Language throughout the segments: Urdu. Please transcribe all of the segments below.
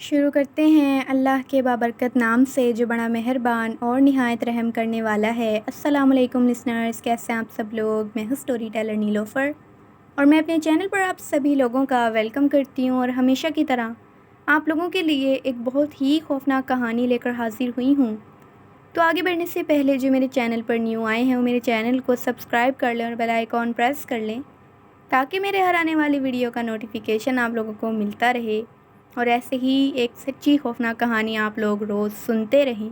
شروع کرتے ہیں اللہ کے بابرکت نام سے جو بڑا مہربان اور نہایت رحم کرنے والا ہے۔ السلام علیکم لسنرز، کیسے ہیں آپ سب لوگ؟ میں ہوں سٹوری ٹیلر نیلوفر اور میں اپنے چینل پر آپ سبھی لوگوں کا ویلکم کرتی ہوں اور ہمیشہ کی طرح آپ لوگوں کے لیے ایک بہت ہی خوفناک کہانی لے کر حاضر ہوئی ہوں۔ تو آگے بڑھنے سے پہلے جو میرے چینل پر نیو آئے ہیں وہ میرے چینل کو سبسکرائب کر لیں اور بیل آئیکن پریس کر لیں تاکہ میرے ہر آنے والی ویڈیو کا نوٹیفیکیشن آپ لوگوں کو ملتا رہے اور ایسے ہی ایک سچی خوفناک کہانی آپ لوگ روز سنتے رہیں۔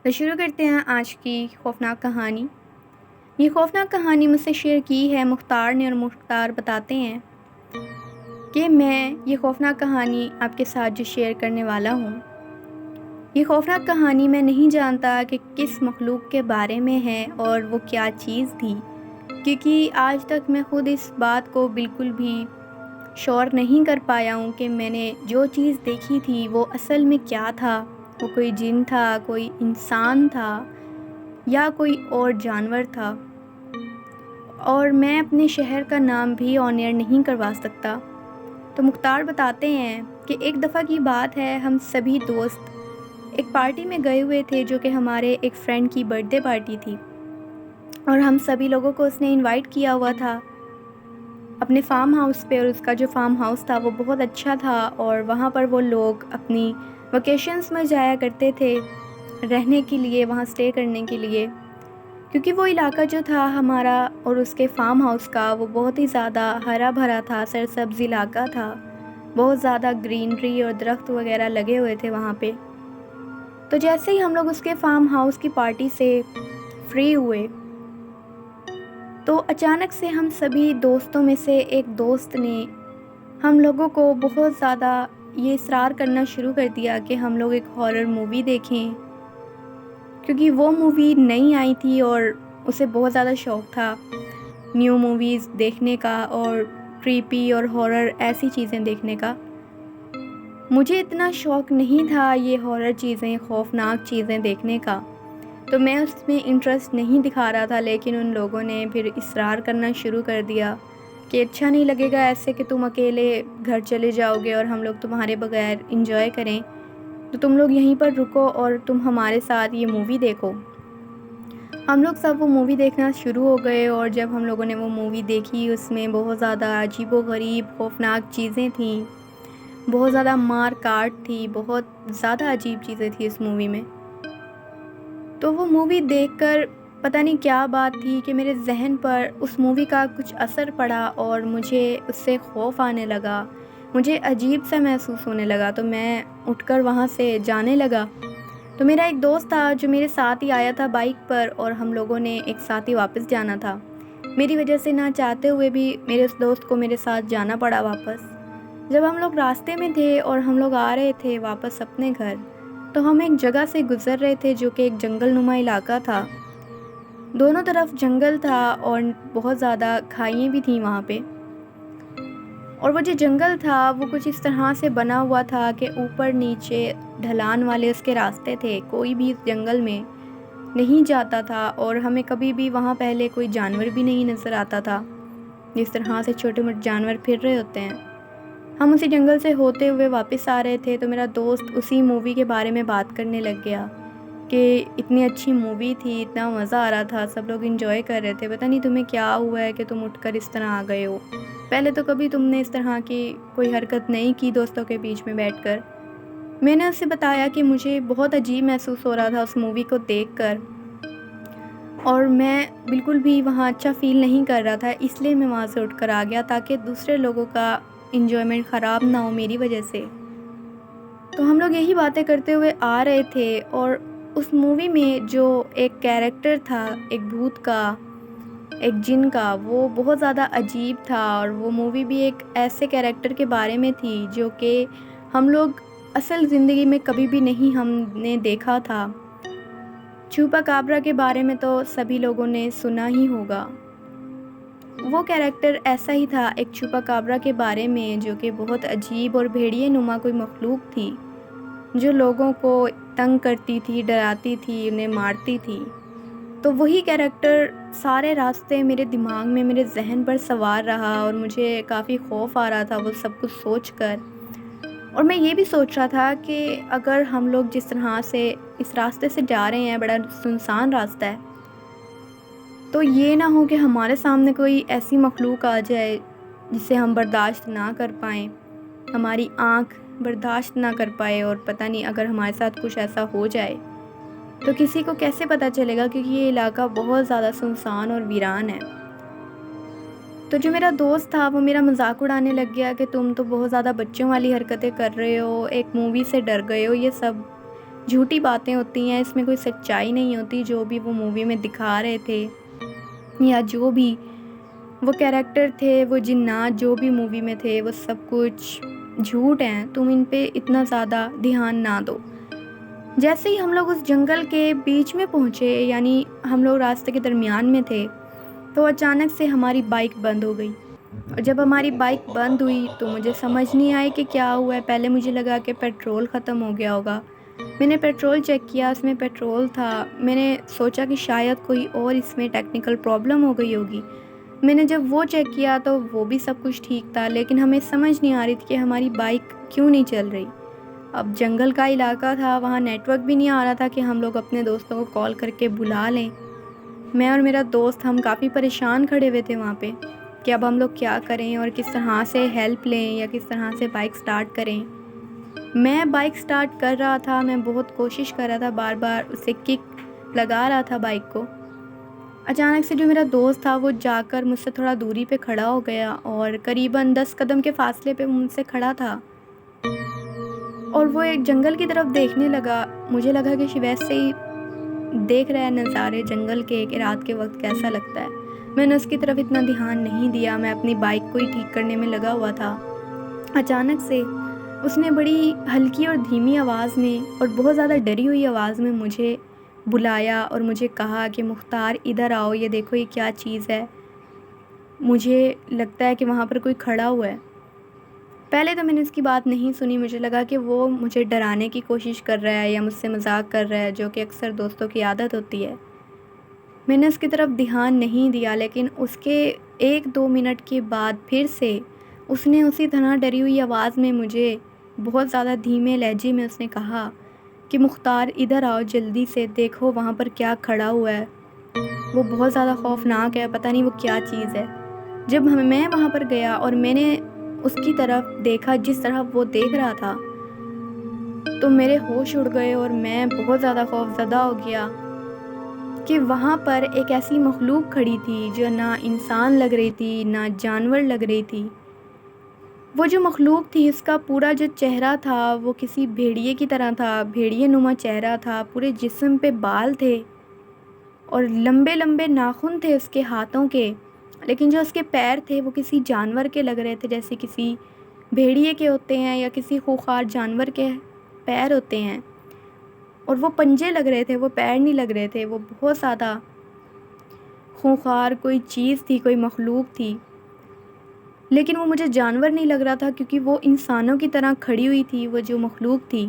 تو شروع کرتے ہیں آج کی خوفناک کہانی۔ یہ خوفناک کہانی مجھ سے شیئر کی ہے مختار نے، اور مختار بتاتے ہیں کہ میں یہ خوفناک کہانی آپ کے ساتھ جو شیئر کرنے والا ہوں، یہ خوفناک کہانی میں نہیں جانتا کہ کس مخلوق کے بارے میں ہے اور وہ کیا چیز تھی، کیونکہ آج تک میں خود اس بات کو بالکل بھی شور نہیں کر پایا ہوں کہ میں نے جو چیز دیکھی تھی وہ اصل میں کیا تھا۔ وہ کوئی جن تھا، کوئی انسان تھا یا کوئی اور جانور تھا، اور میں اپنے شہر کا نام بھی آن ایئر نہیں کروا سکتا۔ تو مختار بتاتے ہیں کہ ایک دفعہ کی بات ہے، ہم سبھی دوست ایک پارٹی میں گئے ہوئے تھے جو کہ ہمارے ایک فرینڈ کی برتھ ڈے پارٹی تھی، اور ہم سبھی لوگوں کو اس نے انوائٹ کیا ہوا تھا اپنے فارم ہاؤس پہ، اور اس کا جو فارم ہاؤس تھا وہ بہت اچھا تھا، اور وہاں پر وہ لوگ اپنی ویکیشنز میں جایا کرتے تھے رہنے کے لیے، وہاں سٹے کرنے کے لیے، کیونکہ وہ علاقہ جو تھا ہمارا اور اس کے فارم ہاؤس کا وہ بہت ہی زیادہ ہرا بھرا تھا، سرسبز علاقہ تھا، بہت زیادہ گرینری اور درخت وغیرہ لگے ہوئے تھے وہاں پہ۔ تو جیسے ہی ہم لوگ اس کے فارم ہاؤس کی پارٹی سے فری ہوئے تو اچانک سے ہم سبھی دوستوں میں سے ایک دوست نے ہم لوگوں کو بہت زیادہ یہ اصرار کرنا شروع کر دیا کہ ہم لوگ ایک ہارر مووی دیکھیں، کیونکہ وہ مووی نئی آئی تھی اور اسے بہت زیادہ شوق تھا نیو موویز دیکھنے کا اور کریپی اور ہارر ایسی چیزیں دیکھنے کا۔ مجھے اتنا شوق نہیں تھا یہ ہارر چیزیں، خوفناک چیزیں دیکھنے کا، تو میں اس میں انٹرسٹ نہیں دکھا رہا تھا، لیکن ان لوگوں نے پھر اصرار کرنا شروع کر دیا کہ اچھا نہیں لگے گا ایسے کہ تم اکیلے گھر چلے جاؤ گے اور ہم لوگ تمہارے بغیر انجوائے کریں، تو تم لوگ یہیں پر رکو اور تم ہمارے ساتھ یہ مووی دیکھو۔ ہم لوگ سب وہ مووی دیکھنا شروع ہو گئے، اور جب ہم لوگوں نے وہ مووی دیکھی اس میں بہت زیادہ عجیب و غریب خوفناک چیزیں تھیں، بہت زیادہ مار کاٹ تھی، بہت زیادہ عجیب چیزیں تھیں اس مووی میں۔ تو وہ مووی دیکھ کر پتہ نہیں کیا بات تھی کہ میرے ذہن پر اس مووی کا کچھ اثر پڑا اور مجھے اس سے خوف آنے لگا، مجھے عجیب سا محسوس ہونے لگا، تو میں اٹھ کر وہاں سے جانے لگا۔ تو میرا ایک دوست تھا جو میرے ساتھ ہی آیا تھا بائک پر، اور ہم لوگوں نے ایک ساتھ ہی واپس جانا تھا۔ میری وجہ سے نہ چاہتے ہوئے بھی میرے اس دوست کو میرے ساتھ جانا پڑا واپس۔ جب ہم لوگ راستے میں تھے اور ہم لوگ آ رہے تھے واپس اپنے گھر، تو ہم ایک جگہ سے گزر رہے تھے جو کہ ایک جنگل نما علاقہ تھا، دونوں طرف جنگل تھا اور بہت زیادہ کھائیاں بھی تھیں وہاں پہ، اور وہ جو جنگل تھا وہ کچھ اس طرح سے بنا ہوا تھا کہ اوپر نیچے ڈھلان والے اس کے راستے تھے، کوئی بھی اس جنگل میں نہیں جاتا تھا، اور ہمیں کبھی بھی وہاں پہلے کوئی جانور بھی نہیں نظر آتا تھا، جس طرح سے چھوٹے موٹے جانور پھر رہے ہوتے ہیں۔ ہم اسی جنگل سے ہوتے ہوئے واپس آ رہے تھے، تو میرا دوست اسی مووی کے بارے میں بات کرنے لگ گیا کہ اتنی اچھی مووی تھی، اتنا مزہ آ رہا تھا، سب لوگ انجوائے کر رہے تھے، پتہ نہیں تمہیں کیا ہوا ہے کہ تم اٹھ کر اس طرح آ گئے ہو، پہلے تو کبھی تم نے اس طرح کی کوئی حرکت نہیں کی دوستوں کے بیچ میں بیٹھ کر۔ میں نے اس سے بتایا کہ مجھے بہت عجیب محسوس ہو رہا تھا اس مووی کو دیکھ کر، اور میں بالکل بھی وہاں اچھا فیل نہیں کر رہا تھا، اس لیے میں وہاں سے اٹھ کر آ گیا تاکہ دوسرے لوگوں کا انجوائمنٹ خراب نہ ہو میری وجہ سے۔ تو ہم لوگ یہی باتیں کرتے ہوئے آ رہے تھے، اور اس مووی میں جو ایک کیریکٹر تھا، ایک بھوت کا، ایک جن کا، وہ بہت زیادہ عجیب تھا، اور وہ مووی بھی ایک ایسے کیریکٹر کے بارے میں تھی جو کہ ہم لوگ اصل زندگی میں کبھی بھی نہیں ہم نے دیکھا تھا۔ چھوپا کابرا کے بارے میں تو سبھی لوگوں نے سنا ہی ہوگا۔ وہ کیریکٹر ایسا ہی تھا، ایک چھپا کابرا کے بارے میں، جو کہ بہت عجیب اور بھیڑیے نما کوئی مخلوق تھی جو لوگوں کو تنگ کرتی تھی، ڈراتی تھی، انہیں مارتی تھی۔ تو وہی کیریکٹر سارے راستے میرے دماغ میں، میرے ذہن پر سوار رہا، اور مجھے کافی خوف آ رہا تھا وہ سب کچھ سوچ کر۔ اور میں یہ بھی سوچ رہا تھا کہ اگر ہم لوگ جس طرح سے اس راستے سے جا رہے ہیں، بڑا سنسان راستہ ہے، تو یہ نہ ہو کہ ہمارے سامنے کوئی ایسی مخلوق آ جائے جسے ہم برداشت نہ کر پائیں، ہماری آنکھ برداشت نہ کر پائے، اور پتہ نہیں اگر ہمارے ساتھ کچھ ایسا ہو جائے تو کسی کو کیسے پتہ چلے گا، کیونکہ یہ علاقہ بہت زیادہ سنسان اور ویران ہے۔ تو جو میرا دوست تھا وہ میرا مذاق اڑانے لگ گیا کہ تم تو بہت زیادہ بچوں والی حرکتیں کر رہے ہو، ایک مووی سے ڈر گئے ہو، یہ سب جھوٹی باتیں ہوتی ہیں، اس میں کوئی سچائی نہیں ہوتی، جو بھی وہ مووی میں دکھا رہے تھے یا جو بھی وہ کیریکٹر تھے، وہ جنات جو بھی مووی میں تھے، وہ سب کچھ جھوٹ ہیں، تم ان پہ اتنا زیادہ دھیان نہ دو۔ جیسے ہی ہم لوگ اس جنگل کے بیچ میں پہنچے، یعنی ہم لوگ راستے کے درمیان میں تھے، تو اچانک سے ہماری بائک بند ہو گئی، اور جب ہماری بائک بند ہوئی تو مجھے سمجھ نہیں آئی کہ کیا ہوا ہے۔ پہلے مجھے لگا کہ پیٹرول ختم ہو گیا ہوگا، میں نے پیٹرول چیک کیا، اس میں پیٹرول تھا، میں نے سوچا کہ شاید کوئی اور اس میں ٹیکنیکل پرابلم ہو گئی ہوگی۔ میں نے جب وہ چیک کیا تو وہ بھی سب کچھ ٹھیک تھا، لیکن ہمیں سمجھ نہیں آ رہی تھی کہ ہماری بائک کیوں نہیں چل رہی۔ اب جنگل کا علاقہ تھا، وہاں نیٹ ورک بھی نہیں آ رہا تھا کہ ہم لوگ اپنے دوستوں کو کال کر کے بلا لیں۔ میں اور میرا دوست ہم کافی پریشان کھڑے ہوئے تھے وہاں پہ کہ اب ہم لوگ کیا کریں اور کس طرح سے ہیلپ لیں یا کس طرح سے بائک سٹارٹ کریں۔ میں بائک سٹارٹ کر رہا تھا، میں بہت کوشش کر رہا تھا، بار بار اسے کک لگا رہا تھا بائک کو۔ اچانک سے جو میرا دوست تھا وہ جا کر مجھ سے تھوڑا دوری پہ کھڑا ہو گیا، اور قریباً 10 قدم کے فاصلے پہ وہ مجھ سے کھڑا تھا، اور وہ ایک جنگل کی طرف دیکھنے لگا۔ مجھے لگا کہ ویسے ہی دیکھ رہا ہے نظارے جنگل کے کہ رات کے وقت کیسا لگتا ہے۔ میں نے اس کی طرف اتنا دھیان نہیں دیا، میں اپنی بائک کو ہی ٹھیک کرنے میں لگا ہوا تھا۔ اچانک سے اس نے بڑی ہلکی اور دھیمی آواز میں اور بہت زیادہ ڈری ہوئی آواز میں مجھے بلایا اور مجھے کہا کہ مختار ادھر آؤ، یہ دیکھو یہ کیا چیز ہے۔ مجھے لگتا ہے کہ وہاں پر کوئی کھڑا ہوا ہے۔ پہلے تو میں نے اس کی بات نہیں سنی، مجھے لگا کہ وہ مجھے ڈرانے کی کوشش کر رہا ہے یا مجھ سے مذاق کر رہا ہے، جو کہ اکثر دوستوں کی عادت ہوتی ہے۔ میں نے اس کی طرف دھیان نہیں دیا، لیکن اس کے 1-2 منٹ کے بعد پھر سے اس نے اسی طرح ڈری ہوئی آواز میں مجھے بہت زیادہ دھیمے لہجے میں اس نے کہا کہ مختار ادھر آؤ جلدی سے، دیکھو وہاں پر کیا کھڑا ہوا ہے، وہ بہت زیادہ خوفناک ہے، پتہ نہیں وہ کیا چیز ہے۔ جب میں وہاں پر گیا اور میں نے اس کی طرف دیکھا جس طرح وہ دیکھ رہا تھا، تو میرے ہوش اڑ گئے اور میں بہت زیادہ خوفزدہ ہو گیا کہ وہاں پر ایک ایسی مخلوق کھڑی تھی جو نہ انسان لگ رہی تھی نہ جانور لگ رہی تھی۔ وہ جو مخلوق تھی اس کا پورا جو چہرہ تھا وہ کسی بھیڑیے کی طرح تھا، بھیڑیے نما چہرہ تھا، پورے جسم پہ بال تھے اور لمبے لمبے ناخن تھے اس کے ہاتھوں کے، لیکن جو اس کے پیر تھے وہ کسی جانور کے لگ رہے تھے، جیسے کسی بھیڑیے کے ہوتے ہیں یا کسی خونخوار جانور کے پیر ہوتے ہیں، اور وہ پنجے لگ رہے تھے، وہ پیر نہیں لگ رہے تھے، وہ بہت زیادہ خونخوار کوئی چیز تھی، کوئی مخلوق تھی، لیکن وہ مجھے جانور نہیں لگ رہا تھا کیونکہ وہ انسانوں کی طرح کھڑی ہوئی تھی وہ جو مخلوق تھی،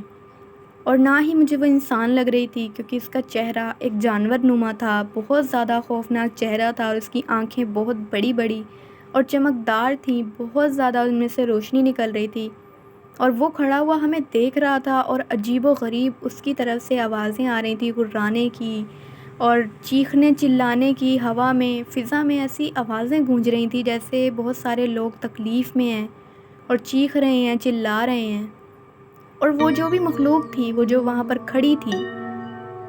اور نہ ہی مجھے وہ انسان لگ رہی تھی کیونکہ اس کا چہرہ ایک جانور نما تھا، بہت زیادہ خوفناک چہرہ تھا، اور اس کی آنکھیں بہت بڑی بڑی اور چمکدار تھیں، بہت زیادہ ان میں سے روشنی نکل رہی تھی، اور وہ کھڑا ہوا ہمیں دیکھ رہا تھا، اور عجیب و غریب اس کی طرف سے آوازیں آ رہی تھیں گھرانے کی اور چیخنے چلانے کی، ہوا میں فضا میں ایسی آوازیں گونج رہی تھیں جیسے بہت سارے لوگ تکلیف میں ہیں اور چیخ رہے ہیں، چلا رہے ہیں۔ اور وہ جو بھی مخلوق تھی، وہ جو وہاں پر کھڑی تھی،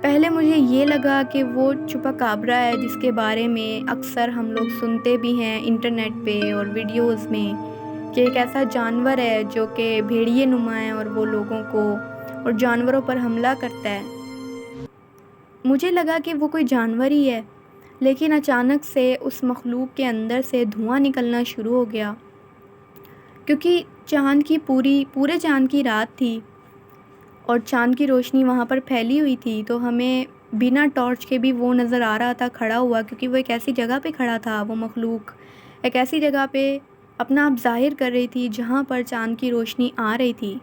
پہلے مجھے یہ لگا کہ وہ چپا کابرا ہے جس کے بارے میں اکثر ہم لوگ سنتے بھی ہیں انٹرنیٹ پہ اور ویڈیوز میں، کہ ایک ایسا جانور ہے جو کہ بھیڑیے نما ہے اور وہ لوگوں کو اور جانوروں پر حملہ کرتا ہے۔ مجھے لگا کہ وہ کوئی جانور ہی ہے، لیکن اچانک سے اس مخلوق کے اندر سے دھواں نکلنا شروع ہو گیا، کیونکہ چاند کی پورے چاند کی رات تھی اور چاند کی روشنی وہاں پر پھیلی ہوئی تھی، تو ہمیں بنا ٹارچ کے بھی وہ نظر آ رہا تھا کھڑا ہوا، کیونکہ وہ ایک ایسی جگہ پہ کھڑا تھا، وہ مخلوق ایک ایسی جگہ پہ اپنا آپ ظاہر کر رہی تھی جہاں پر چاند کی روشنی آ رہی تھی۔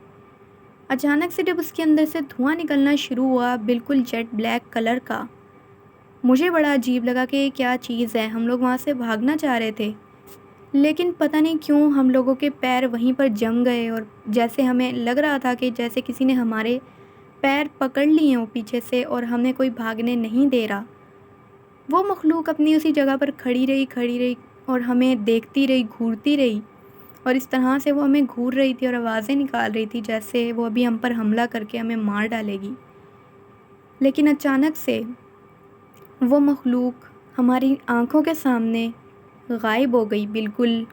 اچانک سے جب اس کے اندر سے دھواں نکلنا شروع ہوا بالکل جیٹ بلیک کلر کا، مجھے بڑا عجیب لگا کہ یہ کیا چیز ہے، ہم لوگ وہاں سے بھاگنا چاہ رہے تھے، لیکن پتہ نہیں کیوں ہم لوگوں کے پیر وہیں پر جم گئے، اور جیسے ہمیں لگ رہا تھا کہ جیسے کسی نے ہمارے پیر پکڑ لیے ہوں پیچھے سے اور ہمیں کوئی بھاگنے نہیں دے رہا۔ وہ مخلوق اپنی اسی جگہ پر کھڑی رہی اور ہمیں دیکھتی رہی، گھورتی رہی، اور اس طرح سے وہ ہمیں گھور رہی تھی اور آوازیں نکال رہی تھی جیسے وہ ابھی ہم پر حملہ کر کے ہمیں مار ڈالے گی۔ لیکن اچانک سے وہ مخلوق ہماری آنکھوں کے سامنے غائب ہو گئی، بالکل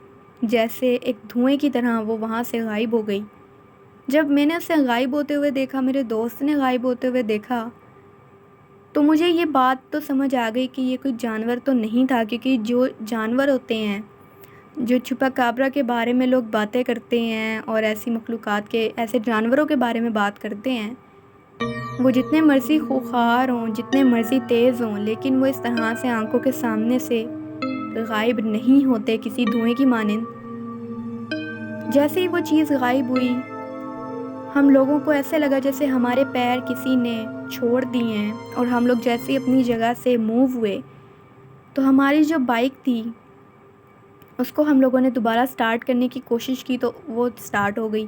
جیسے ایک دھوئیں کی طرح وہ وہاں سے غائب ہو گئی۔ جب میں نے اسے غائب ہوتے ہوئے دیکھا، میرے دوست نے غائب ہوتے ہوئے دیکھا، تو مجھے یہ بات تو سمجھ آ گئی کہ یہ کوئی جانور تو نہیں تھا، کیونکہ جو جانور ہوتے ہیں، جو چھپا کابرا کے بارے میں لوگ باتیں کرتے ہیں اور ایسی مخلوقات کے، ایسے جانوروں کے بارے میں بات کرتے ہیں، وہ جتنے مرضی خوخار ہوں، جتنے مرضی تیز ہوں، لیکن وہ اس طرح سے آنکھوں کے سامنے سے غائب نہیں ہوتے کسی دھوئیں کی مانند۔ جیسے ہی وہ چیز غائب ہوئی، ہم لوگوں کو ایسے لگا جیسے ہمارے پیر کسی نے چھوڑ دیے ہیں، اور ہم لوگ جیسے ہی اپنی جگہ سے موو ہوئے تو ہماری جو بائک تھی اس کو ہم لوگوں نے دوبارہ سٹارٹ کرنے کی کوشش کی تو وہ سٹارٹ ہو گئی،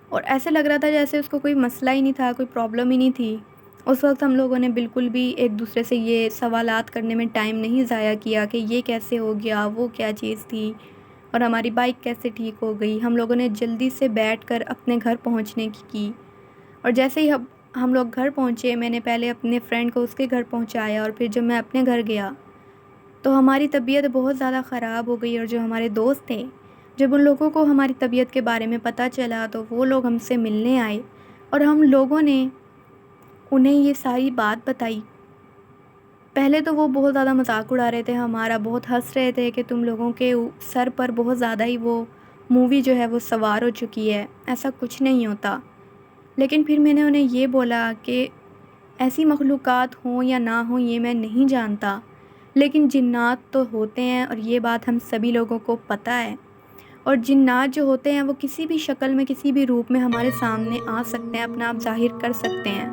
اور ایسے لگ رہا تھا جیسے اس کو کوئی مسئلہ ہی نہیں تھا، کوئی پرابلم ہی نہیں تھی۔ اس وقت ہم لوگوں نے بالکل بھی ایک دوسرے سے یہ سوالات کرنے میں ٹائم نہیں ضائع کیا کہ یہ کیسے ہو گیا، وہ کیا چیز تھی، اور ہماری بائک کیسے ٹھیک ہو گئی۔ ہم لوگوں نے جلدی سے بیٹھ کر اپنے گھر پہنچنے کی، اور جیسے ہی ہم لوگ گھر پہنچے، میں نے پہلے اپنے فرینڈ کو اس کے گھر پہنچایا، اور پھر جب میں اپنے گھر گیا تو ہماری طبیعت بہت زیادہ خراب ہو گئی، اور جو ہمارے دوست تھے، جب ان لوگوں کو ہماری طبیعت کے بارے میں پتہ چلا تو وہ لوگ ہم سے ملنے آئے، اور ہم لوگوں نے انہیں یہ ساری بات بتائی۔ پہلے تو وہ بہت زیادہ مذاق اڑا رہے تھے ہمارا، بہت ہنس رہے تھے کہ تم لوگوں کے سر پر بہت زیادہ ہی وہ مووی جو ہے وہ سوار ہو چکی ہے، ایسا کچھ نہیں ہوتا۔ لیکن پھر میں نے انہیں یہ بولا کہ ایسی مخلوقات ہوں یا نہ ہوں یہ میں نہیں جانتا، لیکن جنات تو ہوتے ہیں، اور یہ بات ہم سبھی لوگوں کو پتہ ہے، اور جنات جو ہوتے ہیں وہ کسی بھی شکل میں، کسی بھی روپ میں ہمارے سامنے آ سکتے ہیں، اپنا آپ ظاہر کر سکتے ہیں۔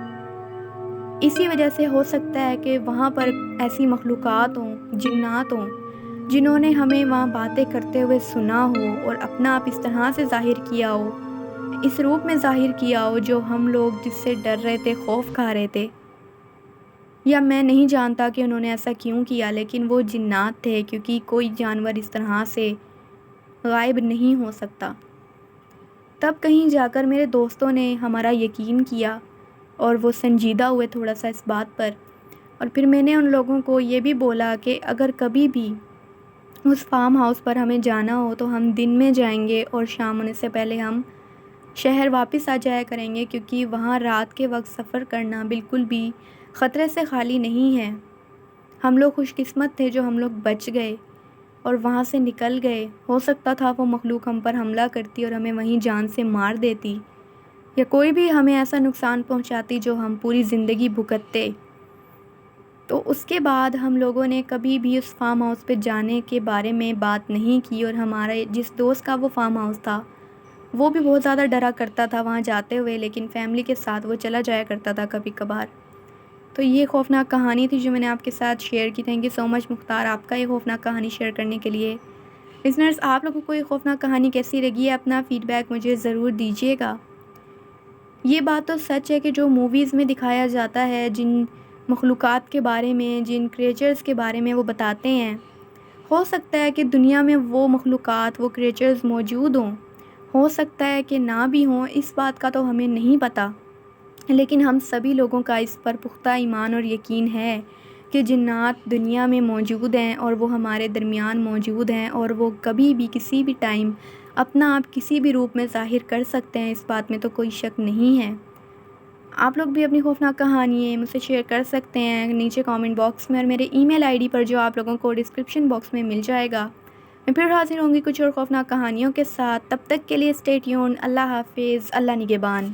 اسی وجہ سے ہو سکتا ہے کہ وہاں پر ایسی مخلوقات ہوں، جنات ہوں، جنہوں نے ہمیں وہاں باتیں کرتے ہوئے سنا ہو اور اپنا آپ اس طرح سے ظاہر کیا ہو، اس روپ میں ظاہر کیا ہو جو ہم لوگ جس سے ڈر رہے تھے، خوف کھا رہے تھے۔ یا میں نہیں جانتا کہ انہوں نے ایسا کیوں کیا، لیکن وہ جنات تھے، کیونکہ کوئی جانور اس طرح سے غائب نہیں ہو سکتا۔ تب کہیں جا کر میرے دوستوں نے ہمارا یقین کیا، اور وہ سنجیدہ ہوئے تھوڑا سا اس بات پر، اور پھر میں نے ان لوگوں کو یہ بھی بولا کہ اگر کبھی بھی اس فارم ہاؤس پر ہمیں جانا ہو تو ہم دن میں جائیں گے، اور شام ہونے سے پہلے ہم شہر واپس آ جایا کریں گے، کیونکہ وہاں رات کے وقت سفر کرنا بالکل بھی خطرے سے خالی نہیں ہے۔ ہم لوگ خوش قسمت تھے جو ہم لوگ بچ گئے اور وہاں سے نکل گئے۔ ہو سکتا تھا وہ مخلوق ہم پر حملہ کرتی اور ہمیں وہیں جان سے مار دیتی، یا کوئی بھی ہمیں ایسا نقصان پہنچاتی جو ہم پوری زندگی بھگتتے۔ تو اس کے بعد ہم لوگوں نے کبھی بھی اس فارم ہاؤس پہ جانے کے بارے میں بات نہیں کی، اور ہمارے جس دوست کا وہ فارم ہاؤس تھا وہ بھی بہت زیادہ ڈرا کرتا تھا وہاں جاتے ہوئے، لیکن فیملی کے ساتھ وہ چلا جایا کرتا تھا کبھی کبھار۔ تو یہ خوفناک کہانی تھی جو میں نے آپ کے ساتھ شیئر کی۔ تھینک یو سو مچ مختار، آپ کا یہ خوفناک کہانی شیئر کرنے کے لیے۔ لسنرز، آپ لوگوں کو یہ خوفناک کہانی کیسی لگی ہے؟ اپنا فیڈ بیک مجھے ضرور دیجیے گا۔ یہ بات تو سچ ہے کہ جو موویز میں دکھایا جاتا ہے، جن مخلوقات کے بارے میں، جن کریچرز کے بارے میں وہ بتاتے ہیں، ہو سکتا ہے کہ دنیا میں وہ مخلوقات، وہ کریچرز موجود ہوں، ہو سکتا ہے کہ نہ بھی ہوں، اس بات کا تو ہمیں نہیں پتہ، لیکن ہم سبھی لوگوں کا اس پر پختہ ایمان اور یقین ہے کہ جنات دنیا میں موجود ہیں، اور وہ ہمارے درمیان موجود ہیں، اور وہ کبھی بھی کسی بھی ٹائم اپنا آپ کسی بھی روپ میں ظاہر کر سکتے ہیں، اس بات میں تو کوئی شک نہیں ہے۔ آپ لوگ بھی اپنی خوفناک کہانی مجھ سے شیئر کر سکتے ہیں نیچے کامنٹ باکس میں، اور میرے ای میل آئی ڈی پر جو آپ لوگوں کو ڈسکرپشن باکس میں مل جائے گا۔ میں پھر حاضر ہوں گی کچھ اور خوفناک کہانیوں کے ساتھ، تب تک کے لیے اسٹے ٹیون۔ اللہ حافظ، اللہ نگہبان۔